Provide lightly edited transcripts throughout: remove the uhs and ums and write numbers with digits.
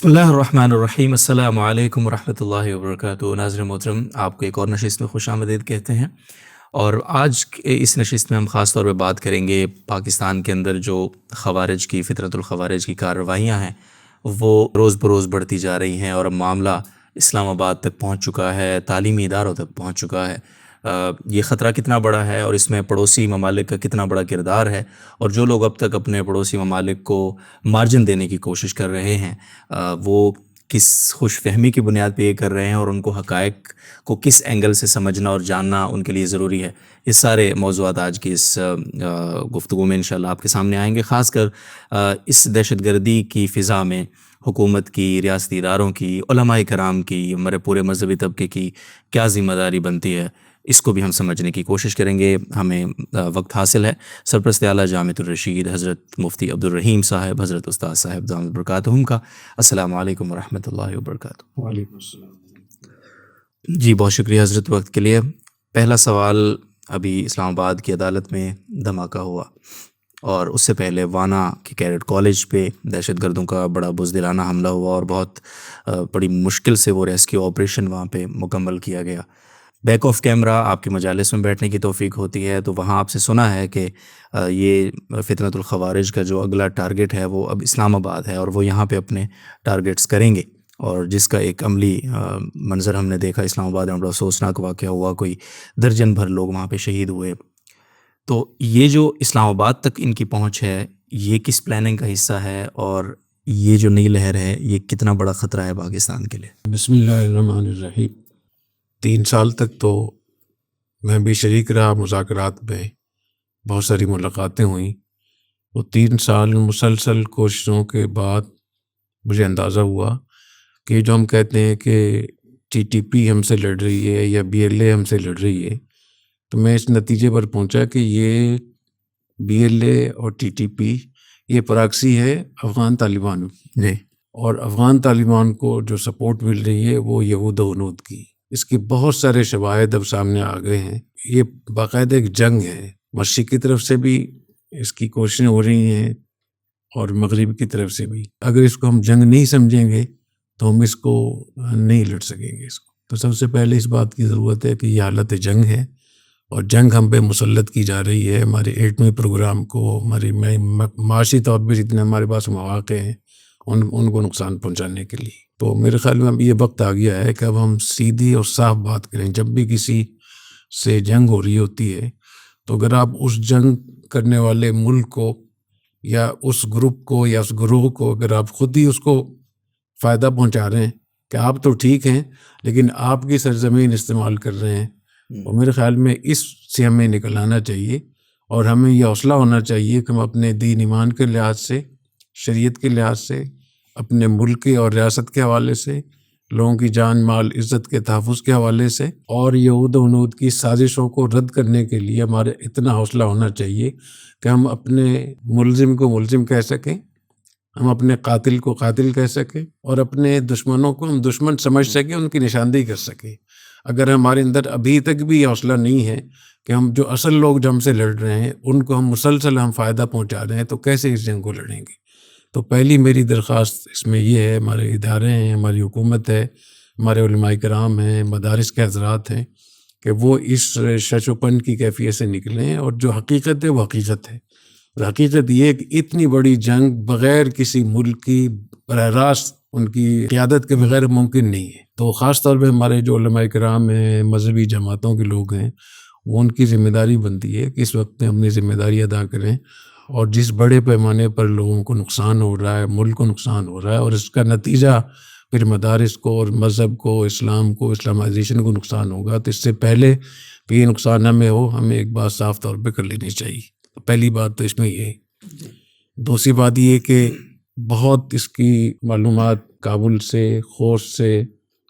بسم اللہ الرحمن الرحیم، السلام علیکم ورحمۃ اللہ وبرکاتہ۔ ناظرین محترم، آپ کو ایک اور نشست میں خوش آمدید کہتے ہیں، اور آج کے اس نشست میں ہم خاص طور پہ بات کریں گے پاکستان کے اندر جو خوارج کی فطرت الخوارج کی کارروائیاں ہیں وہ روز بروز بڑھتی جا رہی ہیں، اور اب معاملہ اسلام آباد تک پہنچ چکا ہے، تعلیمی اداروں تک پہنچ چکا ہے۔ یہ خطرہ کتنا بڑا ہے اور اس میں پڑوسی ممالک کا کتنا بڑا کردار ہے، اور جو لوگ اب تک اپنے پڑوسی ممالک کو مارجن دینے کی کوشش کر رہے ہیں وہ کس خوش فہمی کی بنیاد پہ یہ کر رہے ہیں، اور ان کو حقائق کو کس اینگل سے سمجھنا اور جاننا ان کے لیے ضروری ہے۔ یہ سارے موضوعات آج کی اس گفتگو میں انشاءاللہ آپ کے سامنے آئیں گے، خاص کر اس دہشت گردی کی فضا میں حکومت کی، ریاستی اداروں کی، علماء کرام کی، ہمارے پورے مذہبی طبقے کی کیا ذمہ داری بنتی ہے، اس کو بھی ہم سمجھنے کی کوشش کریں گے۔ ہمیں وقت حاصل ہے۔ سرپرست اعلیٰ جامعۃ الرشید حضرت مفتی عبدالرحیم صاحب، حضرت استاد صاحب دامت برکاتہم کا السلام علیکم ورحمۃ اللہ وبرکاتہ۔ وعلیکم السلام۔ جی بہت شکریہ حضرت وقت کے لیے۔ پہلا سوال، ابھی اسلام آباد کی عدالت میں دھماکہ ہوا، اور اس سے پہلے وانا کے کیڈٹ کالج پہ دہشت گردوں کا بڑا بزدلانہ حملہ ہوا، اور بہت بڑی مشکل سے وہ ریسکیو آپریشن وہاں پہ مکمل کیا گیا۔ بیک آف کیمرہ آپ کے مجالس میں بیٹھنے کی توفیق ہوتی ہے تو وہاں آپ سے سنا ہے کہ یہ فتنۃ الخوارج کا جو اگلا ٹارگٹ ہے وہ اب اسلام آباد ہے، اور وہ یہاں پہ اپنے ٹارگٹس کریں گے، اور جس کا ایک عملی منظر ہم نے دیکھا اسلام آباد میں، بڑا افسوسناک واقعہ ہوا، کوئی درجن بھر لوگ وہاں پہ شہید ہوئے۔ تو یہ جو اسلام آباد تک ان کی پہنچ ہے، یہ کس پلاننگ کا حصہ ہے، اور یہ جو نئی لہر ہے یہ کتنا بڑا خطرہ ہے پاکستان کے لیے؟ بسم اللہ الرحمن الرحیم۔ 3 سال تک تو میں بھی شریک رہا مذاکرات میں، بہت ساری ملاقاتیں ہوئیں۔ وہ 3 سال مسلسل کوششوں کے بعد مجھے اندازہ ہوا کہ جو ہم کہتے ہیں کہ ٹی ٹی پی ہم سے لڑ رہی ہے یا بی ایل اے ہم سے لڑ رہی ہے، تو میں اس نتیجے پر پہنچا کہ یہ بی ایل اے اور ٹی ٹی پی یہ پراکسی ہے افغان طالبان کی، جی اور افغان طالبان کو جو سپورٹ مل رہی ہے وہ یہود و ہنود کی۔ اس کے بہت سارے شواہد اب سامنے آ گئے ہیں۔ یہ باقاعدہ ایک جنگ ہے، مشرق کی طرف سے بھی اس کی کوششیں ہو رہی ہیں اور مغرب کی طرف سے بھی۔ اگر اس کو ہم جنگ نہیں سمجھیں گے تو ہم اس کو نہیں لڑ سکیں گے۔ اس کو تو سب سے پہلے اس بات کی ضرورت ہے کہ یہ حالت جنگ ہے، اور جنگ ہم پہ مسلط کی جا رہی ہے ہمارے ایٹمی پروگرام کو، ہمارے معاشی طور پہ جتنے ہمارے پاس مواقع ہیں ان کو نقصان پہنچانے کے لیے۔ تو میرے خیال میں اب یہ وقت آ گیا ہے کہ اب ہم سیدھی اور صاف بات کریں۔ جب بھی کسی سے جنگ ہو رہی ہوتی ہے تو اگر آپ اس جنگ کرنے والے ملک کو یا اس گروپ کو یا اس گروہ کو اگر آپ خود ہی اس کو فائدہ پہنچا رہے ہیں کہ آپ تو ٹھیک ہیں لیکن آپ کی سرزمین استعمال کر رہے ہیں، تو میرے خیال میں اس سے ہمیں نکل آنا چاہیے، اور ہمیں یہ حوصلہ ہونا چاہیے کہ ہم اپنے دین ایمان کے لحاظ سے، شریعت کے لحاظ سے، اپنے ملک اور ریاست کے حوالے سے، لوگوں کی جان مال عزت کے تحفظ کے حوالے سے، اور یہود و ہنود کی سازشوں کو رد کرنے کے لیے ہمارے اتنا حوصلہ ہونا چاہیے کہ ہم اپنے ملزم کو ملزم کہہ سکیں، ہم اپنے قاتل کو قاتل کہہ سکیں، اور اپنے دشمنوں کو ہم دشمن سمجھ سکیں، ان کی نشاندہی کر سکیں۔ اگر ہمارے اندر ابھی تک بھی یہ حوصلہ نہیں ہے کہ ہم جو اصل لوگ جو ہم سے لڑ رہے ہیں ان کو ہم مسلسل فائدہ پہنچا رہے ہیں، تو کیسے اس جنگ کو لڑیں گے؟ تو پہلی میری درخواست اس میں یہ ہے، ہمارے ادارے ہیں، ہماری حکومت ہے، ہمارے علماء کرام ہیں، مدارس کے حضرات ہیں، کہ وہ اس شش و پن کی کیفیت سے نکلیں، اور جو حقیقت ہے وہ حقیقت ہے۔ اور حقیقت یہ کہ اتنی بڑی جنگ بغیر کسی ملک کی براہ راست ان کی قیادت کے بغیر ممکن نہیں ہے۔ تو خاص طور پہ ہمارے جو علماء کرام ہیں، مذہبی جماعتوں کے لوگ ہیں، وہ ان کی ذمہ داری بنتی ہے کہ اس وقت میں اپنی ذمہ داری ادا کریں، اور جس بڑے پیمانے پر لوگوں کو نقصان ہو رہا ہے، ملک کو نقصان ہو رہا ہے، اور اس کا نتیجہ پھر مدارس کو اور مذہب کو، اسلام کو، اسلامائزیشن کو نقصان ہوگا، تو اس سے پہلے کہ یہ نقصان ہمیں ہو، ہمیں ایک بات صاف طور پہ کر لینی چاہیے۔ پہلی بات تو اس میں یہ ہے۔ دوسری بات یہ کہ بہت اس کی معلومات کابل سے، خوست سے،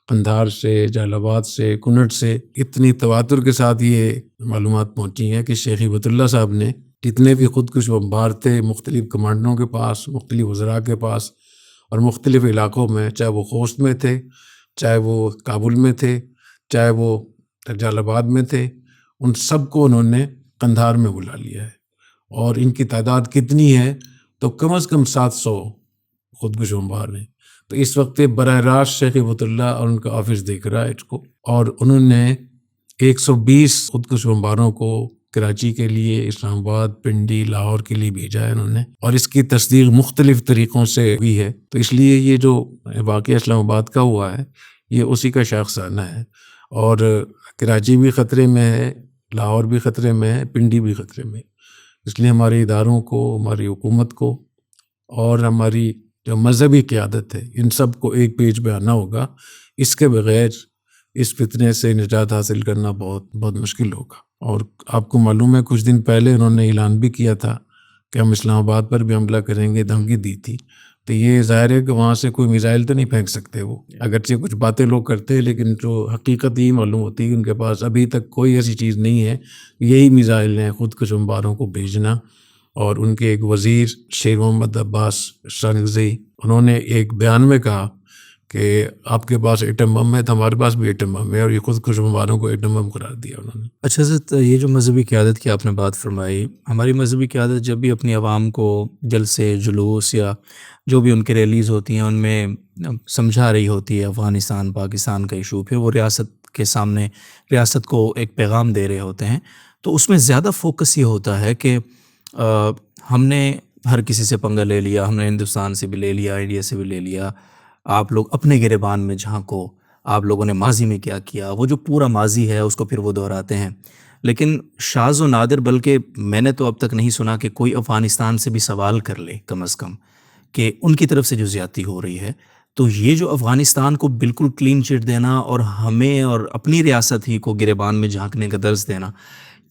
قندھار سے، جلال آباد سے، کنڑ سے اتنی تواتر کے ساتھ یہ معلومات پہنچی ہیں کہ شیخ ہبۃ اللہ صاحب نے جتنے بھی خودکش بمبار تھے مختلف کمانڈروں کے پاس، مختلف وزراء کے پاس، اور مختلف علاقوں میں، چاہے وہ خوست میں تھے، چاہے وہ کابل میں تھے، چاہے وہ جلال آباد میں تھے، ان سب کو انہوں نے قندھار میں بلا لیا ہے۔ اور ان کی تعداد کتنی ہے؟ تو کم از کم 700 خودکش بمبار ہیں۔ تو اس وقت براہ راست شیخ ہبت اللہ اور ان کا آفس دیکھ رہا ہے اس کو، اور انہوں نے 120 خودکش بمباروں کو کراچی کے لیے، اسلام آباد، پنڈی، لاہور کے لیے بھیجا ہے انہوں نے، اور اس کی تصدیق مختلف طریقوں سے ہوئی ہے۔ تو اس لیے یہ جو واقعہ اسلام آباد کا ہوا ہے یہ اسی کا شاخسانہ ہے، اور کراچی بھی خطرے میں ہے، لاہور بھی خطرے میں ہے، پنڈی بھی خطرے میں ہے۔ اس لیے ہمارے اداروں کو، ہماری حکومت کو اور ہماری جو مذہبی قیادت ہے، ان سب کو ایک پیج پہ آنا ہوگا۔ اس کے بغیر اس فتنے سے نجات حاصل کرنا بہت بہت مشکل ہوگا۔ اور آپ کو معلوم ہے کچھ دن پہلے انہوں نے اعلان بھی کیا تھا کہ ہم اسلام آباد پر بھی حملہ کریں گے، دھمکی دی تھی۔ تو یہ ظاہر ہے کہ وہاں سے کوئی میزائل تو نہیں پھینک سکتے وہ، اگرچہ کچھ باتیں لوگ کرتے ہیں، لیکن جو حقیقت یہ معلوم ہوتی ہے کہ ان کے پاس ابھی تک کوئی ایسی چیز نہیں ہے۔ یہی میزائل ہیں خودکش بمباروں کو بھیجنا۔ اور ان کے ایک وزیر شیر محمد عباس شانگزئی، انہوں نے ایک بیان میں کہا کہ آپ کے پاس ایٹم بم ہے تو ہمارے پاس بھی ایٹم بم ہے، اور یہ خودکش بمباروں کو ایٹم بم قرار دیا انہوں نے۔ اچھا حضرت، یہ جو مذہبی قیادت کی آپ نے بات فرمائی، ہماری مذہبی قیادت جب بھی اپنی عوام کو جلسے، جلوس یا جو بھی ان کے ریلیز ہوتی ہیں ان میں سمجھا رہی ہوتی ہے افغانستان پاکستان کا ایشو، پھر وہ ریاست کے سامنے ریاست کو ایک پیغام دے رہے ہوتے ہیں، تو اس میں زیادہ فوکس یہ ہوتا ہے کہ ہم نے ہر کسی سے پنگا لے لیا، ہم نے ہندوستان سے بھی لے لیا، انڈیا سے بھی لے لیا، آپ لوگ اپنے گریبان میں جھانکو، آپ لوگوں نے ماضی میں کیا کیا، وہ جو پورا ماضی ہے اس کو پھر وہ دہراتے ہیں۔ لیکن شاذ و نادر، بلکہ میں نے تو اب تک نہیں سنا کہ کوئی افغانستان سے بھی سوال کر لے کم از کم کہ ان کی طرف سے جو زیادتی ہو رہی ہے۔ تو یہ جو افغانستان کو بالکل کلین چٹ دینا اور ہمیں اور اپنی ریاست ہی کو گریبان میں جھانکنے کا درس دینا،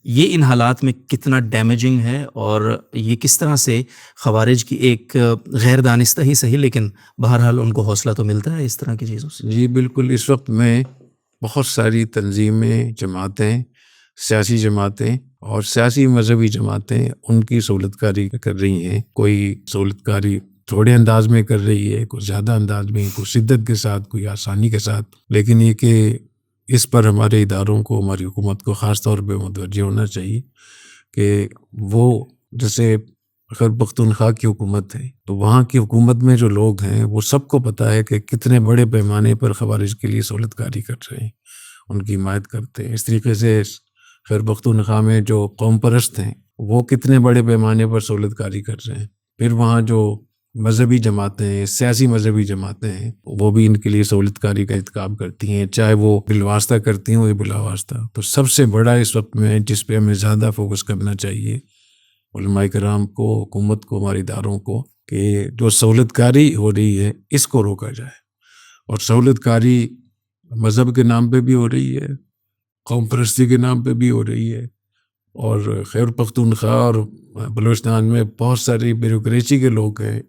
یہ ان حالات میں کتنا ڈیمیجنگ ہے، اور یہ کس طرح سے خوارج کی ایک غیر دانستہ ہی صحیح لیکن بہرحال ان کو حوصلہ تو ملتا ہے اس طرح کی چیزوں سے۔ جی بالکل، اس وقت میں بہت ساری تنظیمیں، جماعتیں، سیاسی جماعتیں اور سیاسی مذہبی جماعتیں ان کی سہولت کاری کر رہی ہیں۔ کوئی سہولت کاری تھوڑے انداز میں کر رہی ہے، کوئی زیادہ انداز میں، کوئی شدت کے ساتھ، کوئی آسانی کے ساتھ، لیکن یہ کہ اس پر ہمارے اداروں کو، ہماری حکومت کو خاص طور پہ متوجہ ہونا چاہیے کہ وہ جیسے خیبر پختونخوا کی حکومت ہے، تو وہاں کی حکومت میں جو لوگ ہیں وہ سب کو پتہ ہے کہ کتنے بڑے پیمانے پر خوارج کے لیے سہولت کاری کر رہے ہیں، ان کی حمایت کرتے ہیں۔ اس طریقے سے خیبر پختونخوا میں جو قوم پرست ہیں وہ کتنے بڑے پیمانے پر سہولت کاری کر رہے ہیں۔ پھر وہاں جو مذہبی جماعتیں ہیں، سیاسی مذہبی جماعتیں ہیں، وہ بھی ان کے لیے سہولت کاری کا ارتکاب کرتی ہیں، چاہے وہ بالواسطہ کرتی ہوں یا بلا واسطہ۔ تو سب سے بڑا اس وقت میں جس پہ ہمیں زیادہ فوکس کرنا چاہیے علماء کرام کو، حکومت کو، ہمارے اداروں کو، کہ جو سہولت کاری ہو رہی ہے اس کو روکا جائے۔ اور سہولت کاری مذہب کے نام پہ بھی ہو رہی ہے، قوم پرستی کے نام پہ بھی ہو رہی ہے، اور خیبر پختونخوا اور بلوچستان میں بہت ساری بیوروکریسی کے لوگ ہیں،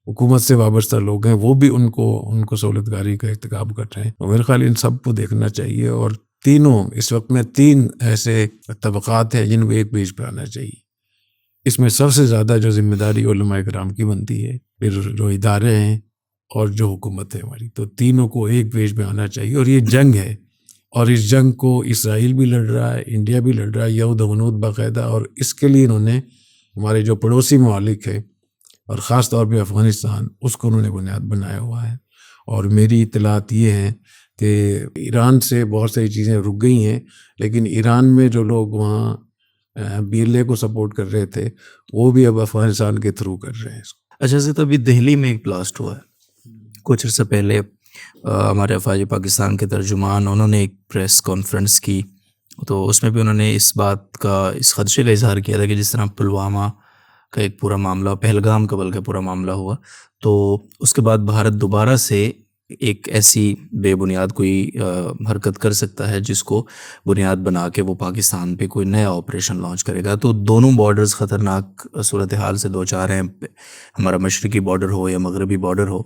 حکومت سے وابستہ لوگ ہیں، وہ بھی ان کو سہولت کاری کا ارتکاب کر رہے ہیں۔ اور میرے خیال ان سب کو دیکھنا چاہیے، اور تینوں اس وقت میں 3 ایسے طبقات ہیں جن کو ایک پیج پہ آنا چاہیے۔ اس میں سب سے زیادہ جو ذمہ داری علماء کرام کی بنتی ہے، پھر جو ادارے ہیں اور جو حکومت ہے ہماری، تو تینوں کو ایک پیج پہ آنا چاہیے۔ اور یہ جنگ ہے، اور اس جنگ کو اسرائیل بھی لڑ رہا ہے، انڈیا بھی لڑ رہا ہے، یہود و ہنود باقاعدہ، اور اس کے لیے انہوں نے ہمارے جو پڑوسی ممالک ہیں اور خاص طور پہ افغانستان، اس کو انہوں نے بنیاد بنایا ہوا ہے۔ اور میری اطلاعات یہ ہیں کہ ایران سے بہت ساری چیزیں رک گئی ہیں، لیکن ایران میں جو لوگ وہاں بی ایل اے کو سپورٹ کر رہے تھے وہ بھی اب افغانستان کے تھرو کر رہے ہیں اس کو۔ اچھا سے، تو ابھی دہلی میں ایک بلاسٹ ہوا ہے کچھ عرصہ پہلے، ہمارے افواج پاکستان کے ترجمان انہوں نے ایک پریس کانفرنس کی، تو اس میں بھی انہوں نے اس بات کا، اس خدشے کا اظہار کیا تھا کہ جس طرح پلوامہ کا ایک پورا معاملہ، پہلگام کا بلکہ پورا معاملہ ہوا، تو اس کے بعد بھارت دوبارہ سے ایک ایسی بے بنیاد کوئی حرکت کر سکتا ہے جس کو بنیاد بنا کے وہ پاکستان پہ کوئی نیا آپریشن لانچ کرے گا۔ تو دونوں بارڈرز خطرناک صورتحال سے دو چار ہیں، ہمارا مشرقی بارڈر ہو یا مغربی بارڈر ہو۔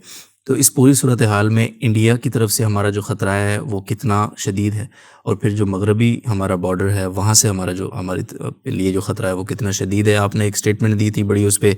تو اس پوری صورتحال میں انڈیا کی طرف سے ہمارا جو خطرہ ہے وہ کتنا شدید ہے، اور پھر جو مغربی ہمارا بارڈر ہے وہاں سے ہمارے لیے جو خطرہ ہے وہ کتنا شدید ہے۔ آپ نے ایک اسٹیٹمنٹ دی تھی بڑی، اس پہ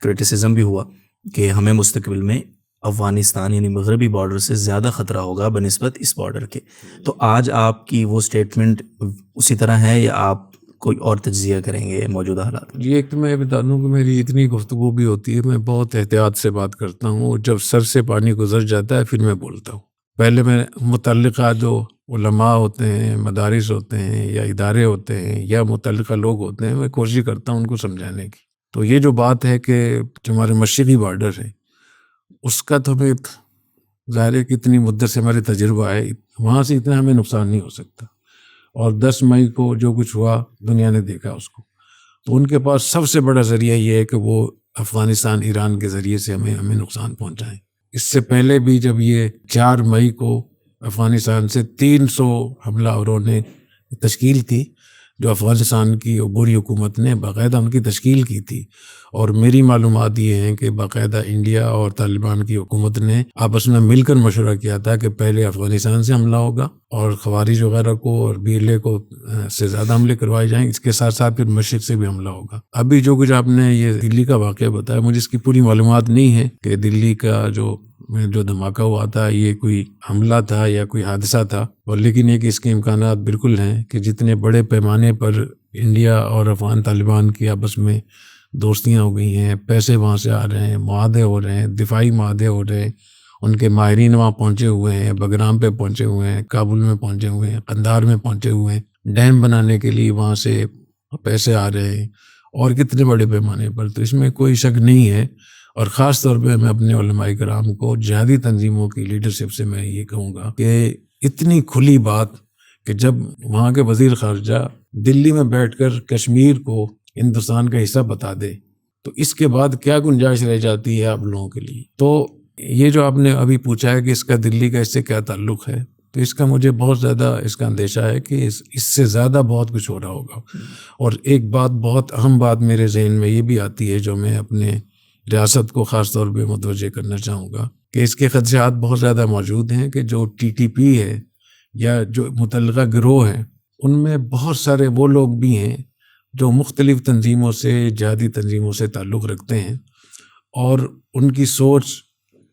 کرٹیسزم بھی ہوا کہ ہمیں مستقبل میں افغانستان یعنی مغربی بارڈر سے زیادہ خطرہ ہوگا بنسبت اس بارڈر کے۔ تو آج آپ کی وہ اسٹیٹمنٹ اسی طرح ہے یا آپ کوئی اور تجزیہ کریں گے موجودہ حالات؟ یہ ایک تو میں بتا دوں کہ میری اتنی گفتگو بھی ہوتی ہے، میں بہت احتیاط سے بات کرتا ہوں، جب سر سے پانی گزر جاتا ہے پھر میں بولتا ہوں. پہلے میں متعلقہ جو علماء ہوتے ہیں، مدارس ہوتے ہیں یا ادارے ہوتے ہیں یا متعلقہ لوگ ہوتے ہیں، میں کوشش کرتا ہوں ان کو سمجھانے کی. تو یہ جو بات ہے کہ جو ہمارے مشرقی بارڈر ہے اس کا تو ہمیں ظاہر ہے کہ اتنی مدت سے ہمارے تجربہ ہے، وہاں سے اتنا ہمیں نقصان نہیں ہو سکتا. اور 10 مئی کو جو کچھ ہوا دنیا نے دیکھا اس کو. تو ان کے پاس سب سے بڑا ذریعہ یہ ہے کہ وہ افغانستان ایران کے ذریعے سے ہمیں نقصان پہنچائیں. اس سے پہلے بھی جب یہ 4 مئی کو افغانستان سے 300 حملہ آوروں نے تشکیل کی، جو افغانستان کی عبوری حکومت نے باقاعدہ ان کی تشکیل کی تھی، اور میری معلومات یہ ہیں کہ باقاعدہ انڈیا اور طالبان کی حکومت نے آپس میں مل کر مشورہ کیا تھا کہ پہلے افغانستان سے حملہ ہوگا اور خوارج وغیرہ کو اور BLA کو سے زیادہ حملے کروائے جائیں، اس کے ساتھ ساتھ پھر مشرق سے بھی حملہ ہوگا. ابھی جو کچھ آپ نے یہ دلی کا واقعہ بتایا، مجھے اس کی پوری معلومات نہیں ہے کہ دلی کا جو دھماکہ ہوا تھا یہ کوئی حملہ تھا یا کوئی حادثہ تھا، اور لیکن یہ کہ اس کے امکانات بالکل ہیں کہ جتنے بڑے پیمانے پر انڈیا اور افغان طالبان کی آپس میں دوستیاں ہو گئی ہیں، پیسے وہاں سے آ رہے ہیں، معاہدے ہو رہے ہیں، دفاعی معاہدے ہو رہے ہیں، ان کے ماہرین وہاں پہنچے ہوئے ہیں، بگرام پہ پہنچے ہوئے ہیں، کابل میں پہنچے ہوئے ہیں، قندھار میں پہنچے ہوئے ہیں، ڈیم بنانے کے لیے وہاں سے پیسے آ رہے ہیں، اور کتنے بڑے پیمانے پر. تو اس میں کوئی شک نہیں ہے. اور خاص طور پہ میں اپنے علماء کرام کو جہادی تنظیموں کی لیڈرشپ سے میں یہ کہوں گا کہ اتنی کھلی بات کہ جب وہاں کے وزیر خارجہ دلی میں بیٹھ کر کشمیر کو ہندوستان کا حصہ بتا دے تو اس کے بعد کیا گنجائش رہ جاتی ہے آپ لوگوں کے لیے. تو یہ جو آپ نے ابھی پوچھا ہے کہ اس کا دلی کا اس سے کیا تعلق ہے، تو اس کا مجھے بہت زیادہ اس کا اندیشہ ہے کہ اس سے زیادہ بہت کچھ ہو رہا ہوگا. اور ایک بات، بہت اہم بات میرے ذہن میں یہ بھی آتی ہے جو میں اپنے ریاست کو خاص طور پہ متوجہ کرنا چاہوں گا کہ اس کے خدشات بہت زیادہ موجود ہیں کہ جو TTP ہے یا جو متعلقہ گروہ ہیں ان میں بہت سارے وہ لوگ بھی ہیں جو مختلف تنظیموں سے، جہادی تنظیموں سے تعلق رکھتے ہیں، اور ان کی سوچ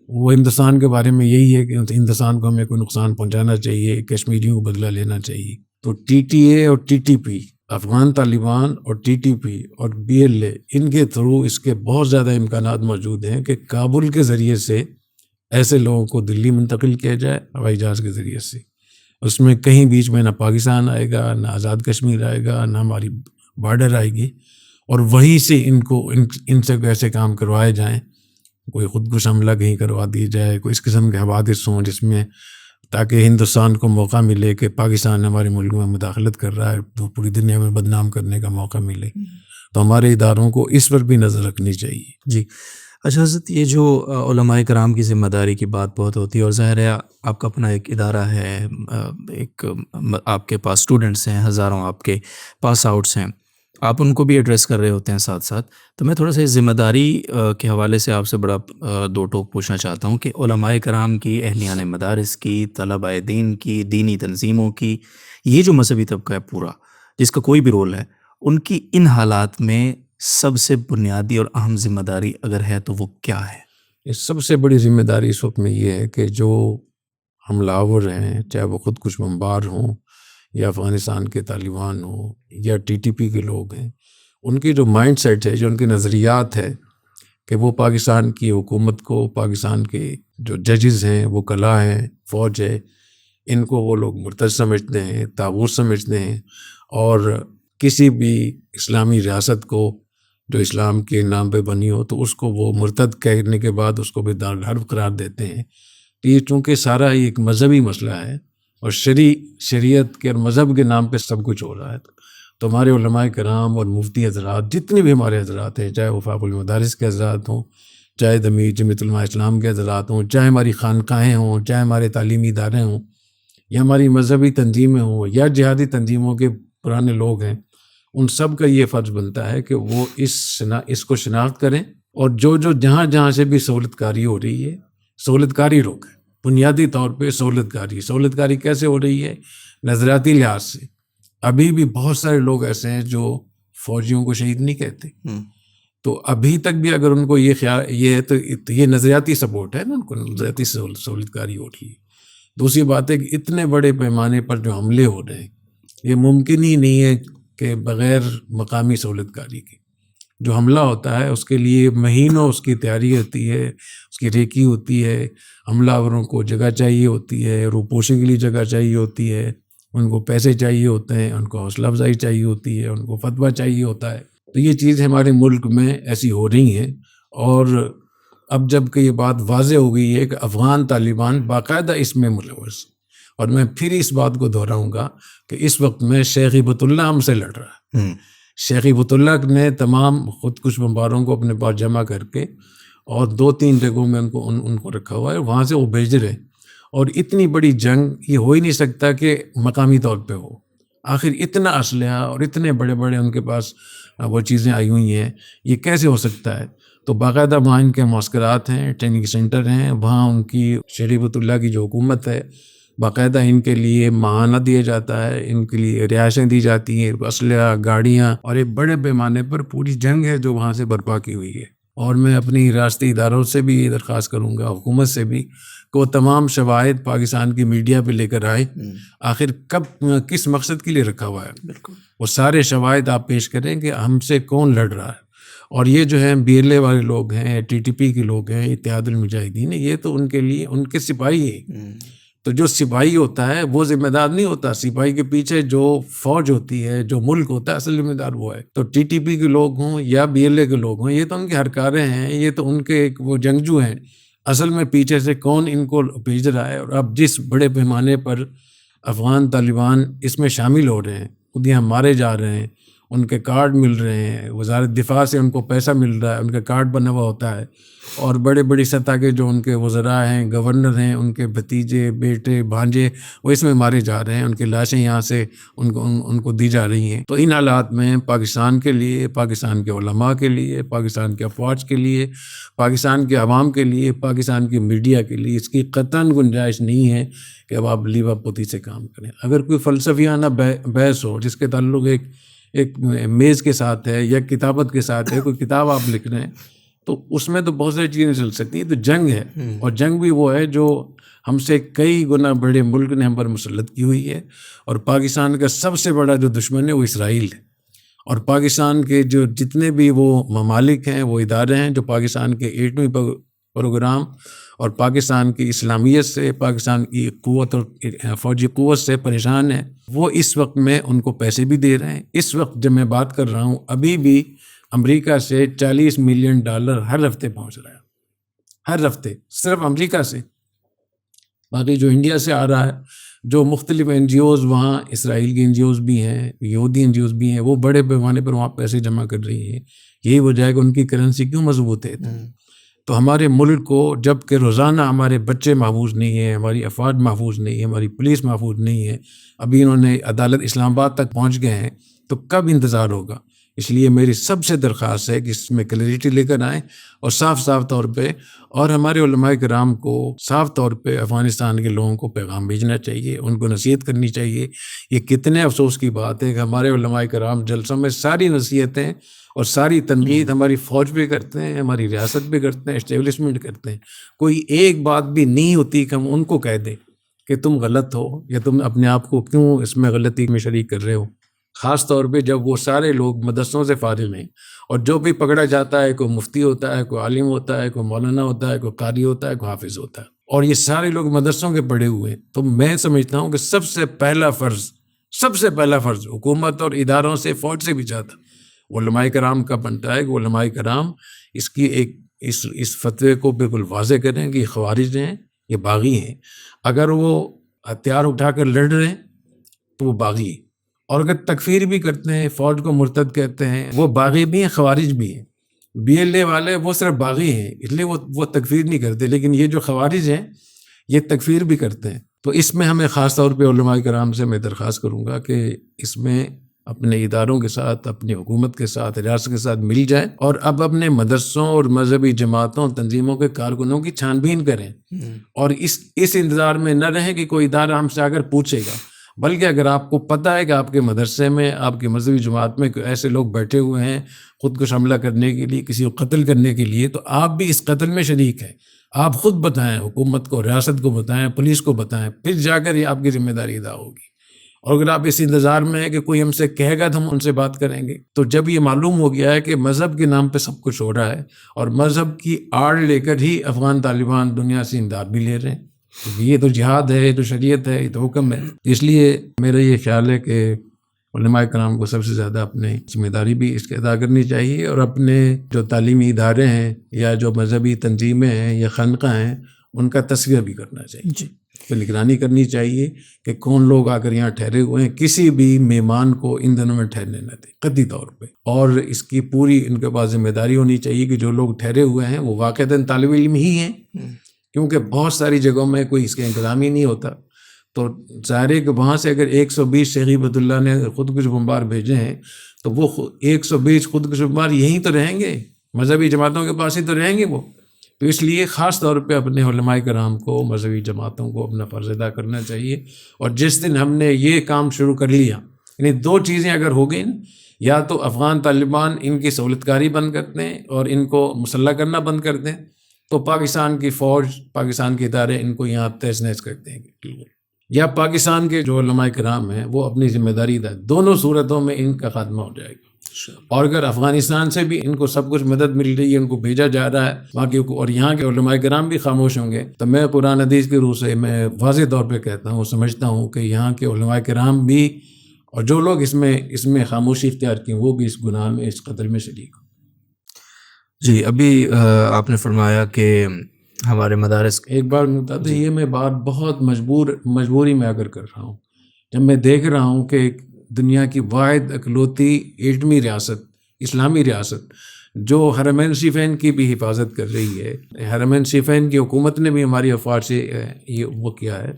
وہ ہندوستان کے بارے میں یہی ہے کہ ہندوستان کو ہمیں کوئی نقصان پہنچانا چاہیے، کشمیریوں کو بدلہ لینا چاہیے. تو TTA اور TTP، افغان طالبان اور TTP اور BLA، ان کے تھرو اس کے بہت زیادہ امکانات موجود ہیں کہ کابل کے ذریعے سے ایسے لوگوں کو دلی منتقل کیا جائے ہوائی جہاز کے ذریعے سے. اس میں کہیں بیچ میں نہ پاکستان آئے گا، نہ آزاد کشمیر آئے گا، نہ ہماری بارڈر آئے گی، اور وہیں سے ان سے ایسے کام کروائے جائیں، کوئی خودکش حملہ کہیں کروا دی جائے، کوئی اس قسم کے حوادث ہوں جس میں، تاکہ ہندوستان کو موقع ملے کہ پاکستان ہمارے ملک میں مداخلت کر رہا ہے تو پوری دنیا میں بدنام کرنے کا موقع ملے. تو ہمارے اداروں کو اس پر بھی نظر رکھنی چاہیے. جی اچھا حضرت، یہ جو علماء کرام کی ذمہ داری کی بات بہت ہوتی ہے، اور ظاہر ہے آپ کا اپنا ایک ادارہ ہے، ایک آپ کے پاس اسٹوڈنٹس ہیں، ہزاروں آپ کے پاس آؤٹس ہیں، آپ ان کو بھی ایڈریس کر رہے ہوتے ہیں ساتھ ساتھ. تو میں تھوڑا سا اس ذمہ داری کے حوالے سے آپ سے بڑا دو ٹوک پوچھنا چاہتا ہوں کہ علماء کرام کی، اہلیان مدارس کی، طلباء دین کی، دینی تنظیموں کی، یہ جو مذہبی طبقہ ہے پورا جس کا کوئی بھی رول ہے، ان کی ان حالات میں سب سے بنیادی اور اہم ذمہ داری اگر ہے تو وہ کیا ہے؟ سب سے بڑی ذمہ داری اس وقت میں یہ ہے کہ جو حملہ آور ہیں، چاہے وہ خود کش بمبار ہوں یا افغانستان کے طالبان ہوں یا TTP کے لوگ ہیں، ان کی جو مائنڈ سیٹ ہے، جو ان کے نظریات ہے کہ وہ پاکستان کی حکومت کو، پاکستان کے جو ججز ہیں، وہ کلا ہیں، فوج ہے، ان کو وہ لوگ مرتد سمجھتے ہیں، طاغوت سمجھتے ہیں، اور کسی بھی اسلامی ریاست کو جو اسلام کے نام پہ بنی ہو تو اس کو وہ مرتد کہنے کے بعد اس کو بھی دارالحرب قرار دیتے ہیں. یہ چونکہ سارا ایک مذہبی مسئلہ ہے اور شریعت کے اور مذہب کے نام پہ سب کچھ ہو رہا ہے، تو ہمارے علماء کرام اور مفتی حضرات، جتنے بھی ہمارے حضرات ہیں، چاہے وفاق المدارس کے حضرات ہوں، چاہے جمعیت علماء اسلام کے حضرات ہوں، چاہے ہماری خانقاہیں ہوں، چاہے ہمارے تعلیمی ادارے ہوں، یا ہماری مذہبی تنظیمیں ہوں، یا جہادی تنظیموں کے پرانے لوگ ہیں، ان سب کا یہ فرض بنتا ہے کہ وہ اس کو شناخت کریں، اور جو جہاں سے بھی سہولت کاری ہو رہی ہے، سہولت کاری روکیں. بنیادی طور پہ سہولت کاری کیسے ہو رہی ہے؟ نظریاتی لحاظ سے. ابھی بھی بہت سارے لوگ ایسے ہیں جو فوجیوں کو شہید نہیں کہتے، تو ابھی تک بھی اگر ان کو یہ خیال یہ ہے تو یہ نظریاتی سپورٹ ہے نا، ان کو نظریاتی سہولت کاری ہو رہی ہے. دوسری بات ہے کہ اتنے بڑے پیمانے پر جو حملے ہو رہے ہیں، یہ ممکن ہی نہیں ہے کہ بغیر مقامی سہولت کاری کی جو حملہ ہوتا ہے اس کے لیے مہینوں اس کی تیاری ہوتی ہے، اس کی ریکی ہوتی ہے، حملہ آوروں کو جگہ چاہیے ہوتی ہے، روپوشی کے لیے جگہ چاہیے ہوتی ہے، ان کو پیسے چاہیے ہوتے ہیں، ان کو حوصلہ افزائی چاہیے ہوتی ہے، ان کو فتویٰ چاہیے ہوتا ہے. تو یہ چیز ہمارے ملک میں ایسی ہو رہی ہیں. اور اب جب کہ یہ بات واضح ہو گئی ہے کہ افغان طالبان باقاعدہ اس میں ملوث، اور میں پھر اس بات کو دہراؤں گا کہ اس وقت میں شیخ ہبۃ اللہ ہم سے لڑ رہا ہے. شیخ ہبۃ اللہ نے تمام خودکش بمباروں کو اپنے پاس جمع کر کے اور 2-3 جگہوں میں ان کو رکھا ہوا ہے، وہاں سے وہ بھیج رہے ہیں. اور اتنی بڑی جنگ یہ ہو ہی نہیں سکتا کہ مقامی طور پہ ہو. آخر اتنا اسلحہ اور اتنے بڑے بڑے ان کے پاس وہ چیزیں آئی ہوئی ہیں، یہ کیسے ہو سکتا ہے؟ تو باقاعدہ وہاں ان کے معسکرات ہیں، ٹریننگ سینٹر ہیں، وہاں ان کی شیخ ہبۃ اللہ کی جو حکومت ہے باقاعدہ ان کے لیے ماہانہ دیا جاتا ہے، ان کے لیے رہائشیں دی جاتی ہیں، اسلحہ، گاڑیاں، اور ایک بڑے پیمانے پر پوری جنگ ہے جو وہاں سے برپا کی ہوئی ہے. اور میں اپنی ریاستی اداروں سے بھی یہ درخواست کروں گا، حکومت سے بھی، کہ وہ تمام شواہد پاکستان کی میڈیا پہ لے کر آئے. آخر کس مقصد کے لیے رکھا ہوا ہے؟ وہ سارے شواہد آپ پیش کریں کہ ہم سے کون لڑ رہا ہے. اور یہ جو ہیں بی ایل اے والے لوگ ہیں، ٹی ٹی پی کے لوگ ہیں، اتحاد المجاہدین، یہ تو ان کے لیے ان کے سپاہی ہیں. تو جو سپاہی ہوتا ہے وہ ذمہ دار نہیں ہوتا، سپاہی کے پیچھے جو فوج ہوتی ہے، جو ملک ہوتا ہے، اصل ذمہ دار وہ ہے. تو ٹی ٹی پی کے لوگ ہوں یا بی ایل اے کے لوگ ہوں، یہ تو ان کے ہرکارے ہیں، یہ تو ان کے وہ جنگجو ہیں. اصل میں پیچھے سے کون ان کو بھیج رہا ہے؟ اور اب جس بڑے پیمانے پر افغان طالبان اس میں شامل ہو رہے ہیں، خود یہاں مارے جا رہے ہیں، ان کے کارڈ مل رہے ہیں، وزارت دفاع سے ان کو پیسہ مل رہا ہے، ان کا کارڈ بنا ہوا ہوتا ہے. اور بڑے بڑی سطح کے جو ان کے وزراء ہیں، گورنر ہیں، ان کے بھتیجے، بیٹے، بھانجے، وہ اس میں مارے جا رہے ہیں. ان کی لاشیں یہاں سے ان کو دی جا رہی ہیں. تو ان حالات میں پاکستان کے لیے، پاکستان کے علماء کے لیے، پاکستان کے افواج کے لیے، پاکستان کے عوام کے لیے، پاکستان کی میڈیا کے لیے اس کی قطعاً گنجائش نہیں ہے کہ اب آپ لیوا پوتی سے کام کریں. اگر کوئی فلسفیانہ بحث ہو جس کے تعلق ایک میز کے ساتھ ہے یا کتابت کے ساتھ ہے، کوئی کتاب آپ لکھ رہے ہیں، تو اس میں تو بہت ساری چیزیں چل سکتی ہیں. تو جنگ ہے، اور جنگ بھی وہ ہے جو ہم سے کئی گنا بڑے ملک نے ہم پر مسلط کی ہوئی ہے. اور پاکستان کا سب سے بڑا جو دشمن ہے وہ اسرائیل ہے. اور پاکستان کے جو جتنے بھی وہ ممالک ہیں، وہ ادارے ہیں جو پاکستان کے ایٹمی پروگرام اور پاکستان کی اسلامیت سے، پاکستان کی قوت اور فوجی قوت سے پریشان ہیں، وہ اس وقت میں ان کو پیسے بھی دے رہے ہیں. اس وقت جب میں بات کر رہا ہوں ابھی بھی امریکہ سے $40 ملین ہر ہفتے پہنچ رہا ہے، ہر ہفتے، صرف امریکہ سے. باقی جو انڈیا سے آ رہا ہے، جو مختلف این جی اوز وہاں، اسرائیل کی این جی اوز بھی ہیں، یہودی این جی اوز بھی ہیں، وہ بڑے پیمانے پر وہاں پیسے جمع کر رہی ہیں. یہی وجہ ہے کہ ان کی کرنسی کیوں مضبوط ہے. تو ہمارے ملک کو جب کہ روزانہ ہمارے بچے محفوظ نہیں ہیں، ہماری افواج محفوظ نہیں ہے، ہماری پولیس محفوظ نہیں ہے، ابھی انہوں نے عدالت اسلام آباد تک پہنچ گئے ہیں، تو کب انتظار ہوگا؟ اس لیے میری سب سے درخواست ہے کہ اس میں کلیئرٹی لے کر آئیں اور صاف طور پہ، اور ہمارے علماء کرام کو صاف طور پہ افغانستان کے لوگوں کو پیغام بھیجنا چاہیے، ان کو نصیحت کرنی چاہیے. یہ کتنے افسوس کی بات ہے کہ ہمارے علماء کرام جلسوں میں ساری نصیحتیں اور ساری تنقید ہماری فوج پہ کرتے ہیں، ہماری ریاست پہ کرتے ہیں، اسٹیبلشمنٹ کرتے ہیں. کوئی ایک بات بھی نہیں ہوتی کہ ہم ان کو کہہ دیں کہ تم غلط ہو یا تم اپنے آپ کو کیوں اس میں غلطی میں شریک کر رہے ہو. خاص طور پہ جب وہ سارے لوگ مدرسوں سے فارغ ہیں، اور جو بھی پکڑا جاتا ہے، کوئی مفتی ہوتا ہے، کوئی عالم ہوتا ہے، کوئی مولانا ہوتا ہے، کوئی قاری ہوتا ہے، کوئی حافظ ہوتا ہے، اور یہ سارے لوگ مدرسوں کے پڑھے ہوئے ہیں. تو میں سمجھتا ہوں کہ سب سے پہلا فرض حکومت اور اداروں سے، فوج سے بھی زیادہ علماء کرام کا بنتا ہے کہ علماء کرام اس فتوے کو بالکل واضح کریں کہ یہ خوارج ہیں، یہ باغی ہیں. اگر وہ ہتھیار اٹھا کر لڑ رہے ہیں تو وہ باغی ہیں، اور اگر تکفیر بھی کرتے ہیں، فوج کو مرتد کہتے ہیں، وہ باغی بھی ہیں، خوارج بھی ہیں. بی ایل اے والے وہ صرف باغی ہیں، اس لیے وہ تکفیر نہیں کرتے، لیکن یہ جو خوارج ہیں یہ تکفیر بھی کرتے ہیں. تو اس میں ہمیں خاص طور پہ علماء کرام سے میں درخواست کروں گا کہ اس میں اپنے اداروں کے ساتھ، اپنی حکومت کے ساتھ، ریاست کے ساتھ مل جائیں، اور اب اپنے مدرسوں اور مذہبی جماعتوں، تنظیموں کے کارکنوں کی چھان بین کریں، اور اس انتظار میں نہ رہیں کہ کوئی ادارہ ہم سے آ کر پوچھے گا. بلکہ اگر آپ کو پتہ ہے کہ آپ کے مدرسے میں، آپ کی مذہبی جماعت میں ایسے لوگ بیٹھے ہوئے ہیں خودکش حملہ کرنے کے لیے، کسی کو قتل کرنے کے لیے، تو آپ بھی اس قتل میں شریک ہیں. آپ خود بتائیں، حکومت کو، ریاست کو بتائیں، پولیس کو بتائیں، پھر جا کر یہ آپ کی ذمہ داری ادا ہوگی. اور اگر آپ اس انتظار میں ہیں کہ کوئی ہم سے کہے گا تو ہم ان سے بات کریں گے، تو جب یہ معلوم ہو گیا ہے کہ مذہب کے نام پہ سب کچھ ہو رہا ہے اور مذہب کی آڑ لے کر ہی افغان طالبان دنیا سے امداد بھی لے رہے ہیں، کیونکہ یہ تو جہاد ہے، یہ تو شریعت ہے، یہ تو حکم ہے، اس لیے میرا یہ خیال ہے کہ علماء کرام کو سب سے زیادہ اپنی ذمہ داری بھی اس کی ادا کرنی چاہیے، اور اپنے جو تعلیمی ادارے ہیں یا جو مذہبی تنظیمیں ہیں یا خانقاہ ہیں ان کا تذکیہ بھی کرنا چاہیے، جی تو نگرانی کرنی چاہیے کہ کون لوگ آ کر یہاں ٹھہرے ہوئے ہیں، کسی بھی مہمان کو ان دنوں میں ٹھہرنے نہ دیں قطعی طور پہ، اور اس کی پوری ان کے پاس ذمہ داری ہونی چاہیے کہ جو لوگ ٹھہرے ہوئے ہیں وہ واقعتاً طالب علم ہی ہیں، کیونکہ بہت ساری جگہوں میں کوئی اس کا انتظام ہی نہیں ہوتا، تو ظاہر ہے کہ وہاں سے اگر 120 شیخ ہبت اللہ نے خودکش بمبار بھیجے ہیں تو وہ 120 خودکش بمبار یہیں تو رہیں گے، مذہبی جماعتوں کے پاس ہی تو رہیں گے وہ، تو اس لیے خاص طور پہ اپنے علماء کرام کو، مذہبی جماعتوں کو اپنا فرض ادا کرنا چاہیے، اور جس دن ہم نے یہ کام شروع کر لیا، یعنی دو چیزیں اگر ہو گئیں، یا تو افغان طالبان ان کی سہولت کاری بند کر دیں اور ان کو مسلح کرنا بند کر دیں، تو پاکستان کی فوج، پاکستان کے ادارے ان کو یہاں تہس نہس کر دیں گے، یا پاکستان کے جو علماء کرام ہیں وہ اپنی ذمہ داری ادا، دونوں صورتوں میں ان کا خاتمہ ہو جائے گا۔ اور اگر افغانستان سے بھی ان کو سب کچھ مدد مل رہی ہے، ان کو بھیجا جا رہا ہے باقی کو، اور یہاں کے علماء کرام بھی خاموش ہوں گے، تو میں قرآن حدیث کی روح سے میں واضح طور پہ کہتا ہوں، سمجھتا ہوں کہ یہاں کے علماء کرام بھی اور جو لوگ اس میں خاموشی اختیار کی وہ بھی اس گناہ میں، اس قتل میں شریک ہوں۔ جی، ابھی آپ نے فرمایا کہ ہمارے مدارس ایک بار بتا دیں، یہ میں بات بہت مجبوری میں اگر کر رہا ہوں، جب میں دیکھ رہا ہوں کہ دنیا کی واحد اکلوتی ایٹمی ریاست، اسلامی ریاست جو حرمین شریفین کی بھی حفاظت کر رہی ہے، حرمین شریفین کی حکومت نے بھی ہماری افواج سے یہ وہ کیا ہے،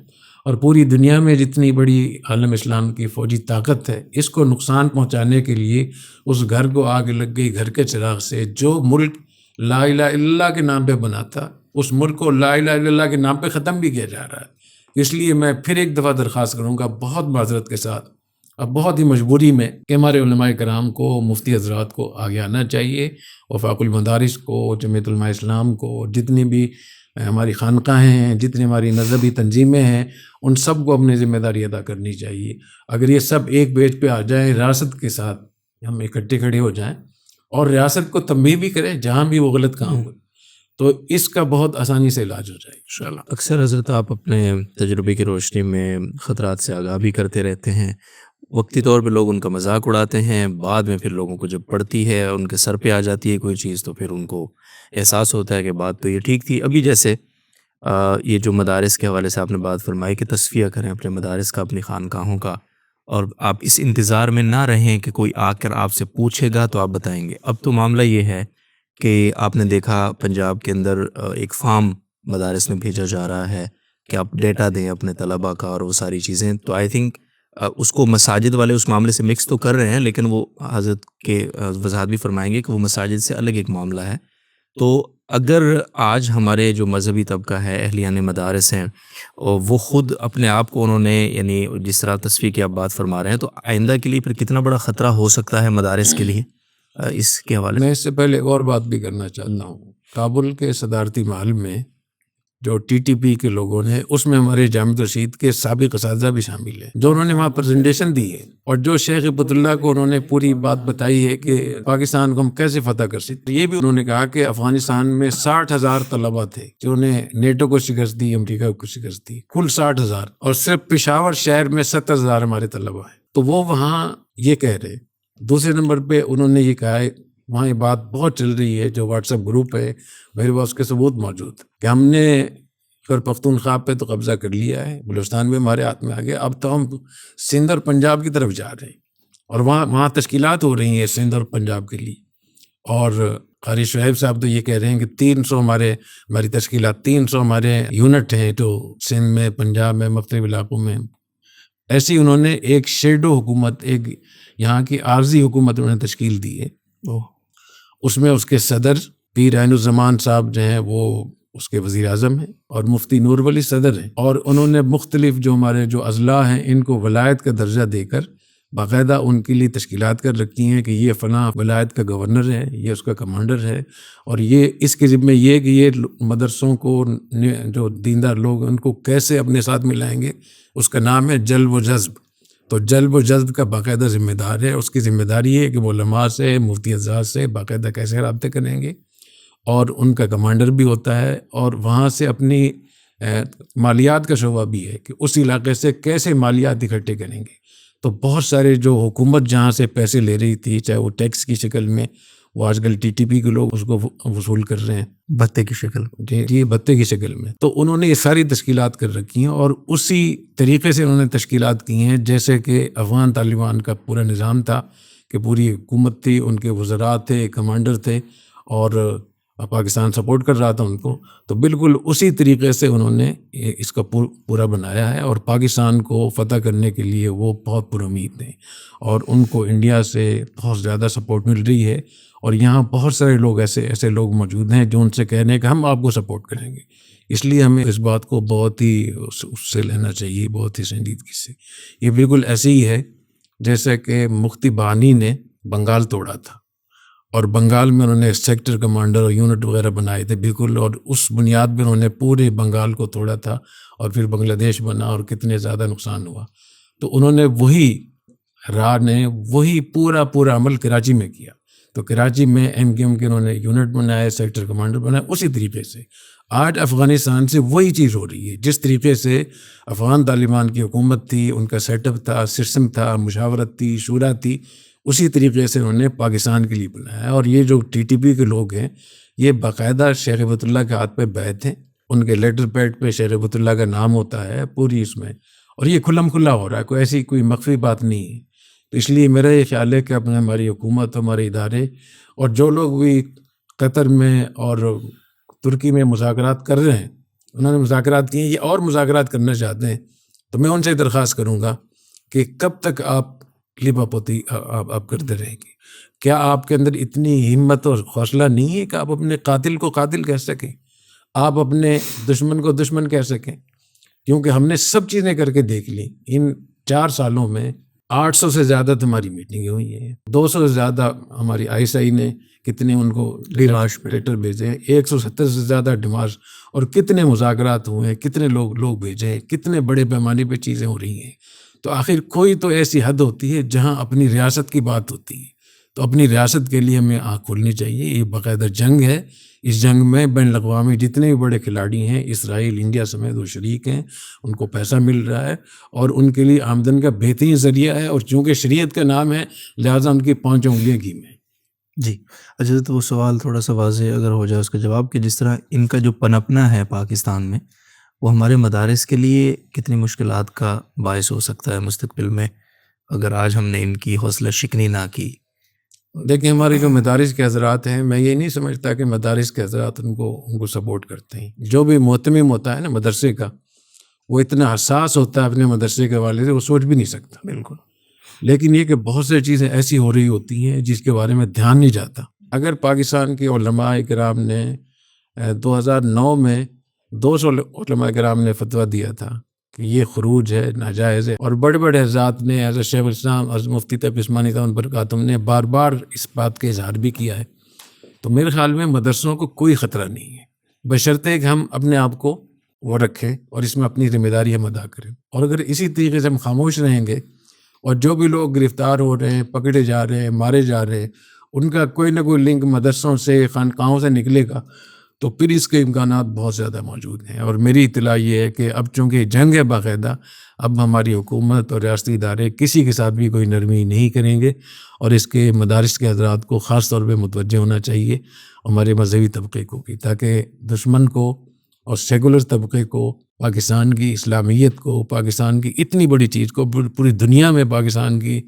اور پوری دنیا میں جتنی بڑی عالم اسلام کی فوجی طاقت ہے، اس کو نقصان پہنچانے کے لیے اس گھر کو آگ لگ گئی، گھر کے چراغ سے، جو ملک لا الہ الا اللہ کے نام پہ بنا تھا اس ملک کو لا الہ الا اللہ کے نام پہ ختم بھی کیا جا رہا ہے۔ اس لیے میں پھر ایک دفعہ درخواست کروں گا بہت معذرت کے ساتھ، اب بہت ہی مجبوری میں، کہ ہمارے علماء کرام کو، مفتی حضرات کو آگے آنا چاہیے، وفاق المدارس کو، جمعیت علماء اسلام کو، جتنی بھی ہماری خانقاہیں ہیں، جتنی ہماری مذہبی تنظیمیں ہیں، ان سب کو اپنی ذمہ داری ادا کرنی چاہیے۔ اگر یہ سب ایک بیچ پہ آ جائیں، ریاست کے ساتھ ہم اکٹھے کھڑے ہو جائیں اور ریاست کو تنبیہ بھی کریں جہاں بھی وہ غلط کام ہو، تو اس کا بہت آسانی سے علاج ہو جائے گا انشاءاللہ۔ اکثر حضرت آپ اپنے تجربے کی روشنی میں خطرات سے آگاہ بھی کرتے رہتے ہیں، وقتی طور پہ لوگ ان کا مذاق اڑاتے ہیں، بعد میں پھر لوگوں کو جب پڑتی ہے، ان کے سر پہ آ جاتی ہے کوئی چیز، تو پھر ان کو احساس ہوتا ہے کہ بات تو یہ ٹھیک تھی۔ ابھی جیسے یہ جو مدارس کے حوالے سے آپ نے بات فرمائی کہ تصفیہ کریں اپنے مدارس کا، اپنی خانقاہوں کا، اور آپ اس انتظار میں نہ رہیں کہ کوئی آ کر آپ سے پوچھے گا تو آپ بتائیں گے۔ اب تو معاملہ یہ ہے کہ آپ نے دیکھا پنجاب کے اندر ایک فارم مدارس میں بھیجا جا رہا ہے کہ آپ ڈیٹا دیں اپنے طلباء کا اور وہ ساری چیزیں، تو آئی تھنک اس کو مساجد والے اس معاملے سے مکس تو کر رہے ہیں، لیکن وہ حضرت کے وضاحت بھی فرمائیں گے کہ وہ مساجد سے الگ ایک معاملہ ہے۔ تو اگر آج ہمارے جو مذہبی طبقہ ہے، اہلیان مدارس ہیں، اور وہ خود اپنے آپ کو انہوں نے، یعنی جس طرح تصفیہ کی آپ بات فرما رہے ہیں، تو آئندہ کے لیے پھر کتنا بڑا خطرہ ہو سکتا ہے مدارس کے لیے اس کے حوالے سے؟ میں اس سے پہلے ایک اور بات بھی کرنا چاہتا ہوں، کابل کے صدارتی محل میں جو ٹی ٹی پی کے لوگوں نے، اس میں ہمارے جامع رشید کے سابق اساتذہ بھی شامل ہیں، جو انہوں نے وہاں پریزنٹیشن دی ہے، اور جو شیخ ہبت اللہ کو انہوں نے پوری بات بتائی ہے کہ پاکستان کو ہم کیسے فتح کر سکتے، یہ بھی انہوں نے کہا کہ افغانستان میں 60,000 طلبہ تھے جنہوں نے نیٹو کو شکست دی، امریکہ کو شکست دی، کل 60,000، اور صرف پشاور شہر میں 70,000 ہمارے طلبہ ہیں، تو وہ وہاں یہ کہہ رہے۔ دوسرے نمبر پہ انہوں نے یہ کہا ہے، وہاں یہ بات بہت چل رہی ہے، جو واٹس ایپ گروپ ہے میرے پاس اس کے ثبوت موجود، کہ ہم نے خیبر پختونخوا پہ تو قبضہ کر لیا ہے، بلوچستان بھی ہمارے ہاتھ میں آ گیا، اب تو ہم سندھ اور پنجاب کی طرف جا رہے ہیں، اور وہاں تشکیلات ہو رہی ہیں سندھ اور پنجاب کے لیے، اور قاری شعیب صاحب تو یہ کہہ رہے ہیں کہ 300 ہماری تشکیلات، 300 ہمارے یونٹ ہیں جو سندھ میں، پنجاب میں، مختلف علاقوں میں۔ ایسی انہوں نے ایک شیڈو حکومت، ایک یہاں کی عارضی حکومت انہوں نے تشکیل دی ہے، اس میں اس کے صدر پیر عین الزمان صاحب جو ہیں وہ اس کے وزیر اعظم ہیں، اور مفتی نور ولی صدر ہیں، اور انہوں نے مختلف جو ہمارے جو اضلاع ہیں ان کو ولایت کا درجہ دے کر باقاعدہ ان کے لیے تشکیلات کر رکھی ہیں کہ یہ فلاں ولایت کا گورنر ہے، یہ اس کا کمانڈر ہے، اور یہ اس کے ذمہ یہ کہ یہ مدرسوں کو، جو دیندار لوگ ان کو کیسے اپنے ساتھ ملائیں گے، اس کا نام ہے جلب و جذب، تو جلب و جذب کا باقاعدہ ذمہ دار ہے. اس کی ذمہ داری ہے کہ وہ علماء سے، مفتی حضرات سے باقاعدہ کیسے رابطے کریں گے، اور ان کا کمانڈر بھی ہوتا ہے، اور وہاں سے اپنی مالیات کا شعبہ بھی ہے کہ اس علاقے سے کیسے مالیات اکٹھے کریں گے. تو بہت سارے جو حکومت جہاں سے پیسے لے رہی تھی، چاہے وہ ٹیکس کی شکل میں، وہ آج کل ٹی ٹی پی کے لوگ اس کو وصول کر رہے ہیں بھتے کی شکل. جی بھتے کی شکل میں. تو انہوں نے یہ ساری تشکیلات کر رکھی ہیں، اور اسی طریقے سے انہوں نے تشکیلات کی ہیں جیسے کہ افغان طالبان کا پورا نظام تھا کہ پوری حکومت تھی، ان کے وزراء تھے، کمانڈر تھے، اور پاکستان سپورٹ کر رہا تھا ان کو. تو بالکل اسی طریقے سے انہوں نے اس کا پورا بنایا ہے، اور پاکستان کو فتح کرنے کے لیے وہ بہت پر امید ہیں، اور ان کو انڈیا سے بہت زیادہ سپورٹ مل رہی ہے. اور یہاں بہت سارے لوگ ایسے لوگ موجود ہیں جو ان سے کہہ رہے ہیں کہ ہم آپ کو سپورٹ کریں گے. اس لیے ہمیں اس بات کو بہت ہی اس سے لینا چاہیے، بہت ہی سنجیدگی سے. یہ بالکل ایسے ہی ہے جیسے کہ مفتی بانی نے بنگال توڑا تھا، اور بنگال میں انہوں نے سیکٹر کمانڈر اور یونٹ وغیرہ بنائے تھے بالکل، اور اس بنیاد پہ انہوں نے پورے بنگال کو توڑا تھا، اور پھر بنگلہ دیش بنا، اور کتنے زیادہ نقصان ہوا. تو انہوں نے وہی پورا عمل کراچی میں کیا. تو کراچی میں ایم کیو ایم کے انہوں نے یونٹ بنائے، سیکٹر کمانڈر بنائے. اسی طریقے سے آج افغانستان سے وہی چیز ہو رہی ہے. جس طریقے سے افغان طالبان کی حکومت تھی، ان کا سیٹ اپ تھا، سسٹم تھا، مشاورت تھی، شورا تھی، اسی طریقے سے انہوں نے پاکستان کے لیے بنایا. اور یہ جو ٹی ٹی پی کے لوگ ہیں، یہ باقاعدہ شیخ ہبت اللہ کے ہاتھ پہ بیعت ہیں، ان کے لیٹر پیڈ پہ شیخ ہبت اللہ کا نام ہوتا ہے پوری اس میں، اور یہ کھلم کھلا ہو رہا ہے، کوئی مخفی بات نہیں ہے. تو اس لیے میرا یہ خیال ہے کہ اپنے ہماری حکومت، ہمارے ادارے، اور جو لوگ بھی قطر میں اور ترکی میں مذاکرات کر رہے ہیں، انہوں نے مذاکرات کیے، یہ اور مذاکرات کرنا چاہتے ہیں، تو میں ان سے درخواست کروں گا کہ کب تک آپ لپاپوتی آپ کرتے رہیں گے؟ کیا آپ کے اندر اتنی ہمت اور حوصلہ نہیں ہے کہ آپ اپنے قاتل کو قاتل کہہ سکیں، آپ اپنے دشمن کو دشمن کہہ سکیں؟ کیونکہ ہم نے سب چیزیں کر کے دیکھ لی. ان 4 سالوں میں 800 سے زیادہ تمہاری میٹنگیں ہوئی ہیں، 200 سے زیادہ ہماری ISI نے کتنے ان کو لیٹر بھیجے ہیں، 170 سے زیادہ ڈیمارش، اور کتنے مذاکرات ہوئے ہیں، کتنے لوگ بھیجے ہیں، کتنے بڑے پیمانے پہ چیزیں ہو رہی ہیں. تو آخر کوئی تو ایسی حد ہوتی ہے جہاں اپنی ریاست کی بات ہوتی ہے. تو اپنی ریاست کے لیے ہمیں آنکھ کھولنی چاہیے. یہ باقاعدہ جنگ ہے. اس جنگ میں بین الاقوامی جتنے بھی بڑے کھلاڑی ہیں، اسرائیل، انڈیا سمیت وہ شریک ہیں، ان کو پیسہ مل رہا ہے، اور ان کے لیے آمدن کا بہترین ذریعہ ہے. اور چونکہ شریعت کا نام ہے، لہٰذا ان کی 5 انگلیاں گھی میں. جی اچھا، تو وہ سوال تھوڑا سا واضح اگر ہو جائے اس کا جواب، کہ جس طرح ان کا جو پنپنا ہے پاکستان میں، وہ ہمارے مدارس کے لیے کتنی مشکلات کا باعث ہو سکتا ہے مستقبل میں، اگر آج ہم نے ان کی حوصلہ شکنی نہ کی؟ دیکھیں، ہمارے جو مدارس کے حضرات ہیں، میں یہ نہیں سمجھتا کہ مدارس کے حضرات ان کو سپورٹ کرتے ہیں. جو بھی مہتمم ہوتا ہے نا مدرسے کا، وہ اتنا حساس ہوتا ہے اپنے مدرسے کے حوالے سے، وہ سوچ بھی نہیں سکتا. بالکل. لیکن یہ کہ بہت سی چیزیں ایسی ہو رہی ہوتی ہیں جس کے بارے میں دھیان نہیں جاتا. اگر پاکستان کے علماء کرام نے 2009 میں 200 علماء کرام نے فتویٰ دیا تھا کہ یہ خروج ہے، ناجائز ہے، اور بڑے بڑے حضرات نے، حضرت شیخ الاسلام، حضرت مفتی تقی عثمانی دامت برکاتہم نے بار بار اس بات کا اظہار بھی کیا ہے. تو میرے خیال میں مدرسوں کو کوئی خطرہ نہیں ہے، بشرطے کہ ہم اپنے آپ کو وہ رکھیں اور اس میں اپنی ذمہ داری ہم ادا کریں. اور اگر اسی طریقے سے ہم خاموش رہیں گے، اور جو بھی لوگ گرفتار ہو رہے ہیں، پکڑے جا رہے ہیں، مارے جا رہے ہیں، ان کا کوئی نہ کوئی لنک مدرسوں سے، خانقاہوں سے نکلے گا، تو پھر اس کے امکانات بہت زیادہ موجود ہیں. اور میری اطلاع یہ ہے کہ اب چونکہ جنگ ہے باقاعدہ، اب ہماری حکومت اور ریاستی ادارے کسی کے ساتھ بھی کوئی نرمی نہیں کریں گے، اور اس کے مدارس کے حضرات کو خاص طور پہ متوجہ ہونا چاہیے، ہمارے مذہبی طبقے کو بھی، تاکہ دشمن کو اور سیکولر طبقے کو، پاکستان کی اسلامیت کو، پاکستان کی اتنی بڑی چیز کو، پوری دنیا میں پاکستان کی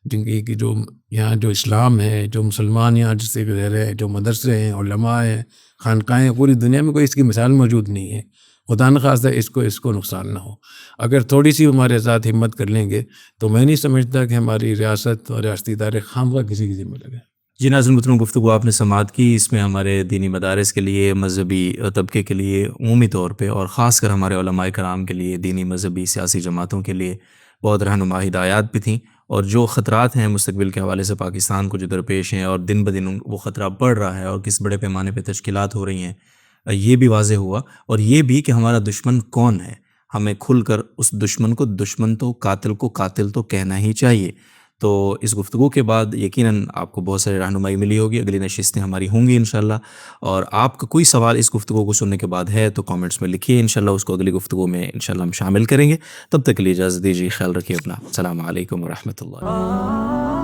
جن کی جو یہاں جو اسلام ہے، جو مسلمان یہاں جس سے رہ رہے ہیں، جو مدرسے ہیں، علماء ہیں، خانقاہیں ہیں، پوری دنیا میں کوئی اس کی مثال موجود نہیں ہے. خدا نخواستہ اس کو نقصان نہ ہو. اگر تھوڑی سی ہمارے ساتھ ہمت کر لیں گے تو میں نہیں سمجھتا کہ ہماری ریاست اور ریاستی ادارے خواہ کسی کی ذمہ لگے. جی ناظرین محترم، گفتگو آپ نے سماعت کی، اس میں ہمارے دینی مدارس کے لیے، مذہبی طبقے کے لیے عمومی طور پہ، اور خاص کر ہمارے علماء کرام کے لیے، دینی مذہبی سیاسی جماعتوں کے لیے بہت رہنما ہدایات بھی تھیں، اور جو خطرات ہیں مستقبل کے حوالے سے پاکستان کو جو درپیش ہیں، اور دن بدن وہ خطرہ بڑھ رہا ہے، اور کس بڑے پیمانے پہ تشکیلات ہو رہی ہیں، یہ بھی واضح ہوا، اور یہ بھی کہ ہمارا دشمن کون ہے. ہمیں کھل کر اس دشمن کو دشمن تو قاتل کو قاتل تو کہنا ہی چاہیے۔ تو اس گفتگو کے بعد یقیناً آپ کو بہت ساری رہنمائی ملی ہوگی، اگلی نشستیں ہماری ہوں گی انشاءاللہ۔ اور آپ کا کوئی سوال اس گفتگو کو سننے کے بعد ہے تو کامنٹس میں لکھیے، انشاءاللہ اس کو اگلی گفتگو میں انشاءاللہ ہم شامل کریں گے۔ تب تک کے لیے اجازت دیجیے، خیال رکھیے اپنا۔ السلام علیکم ورحمۃ اللہ۔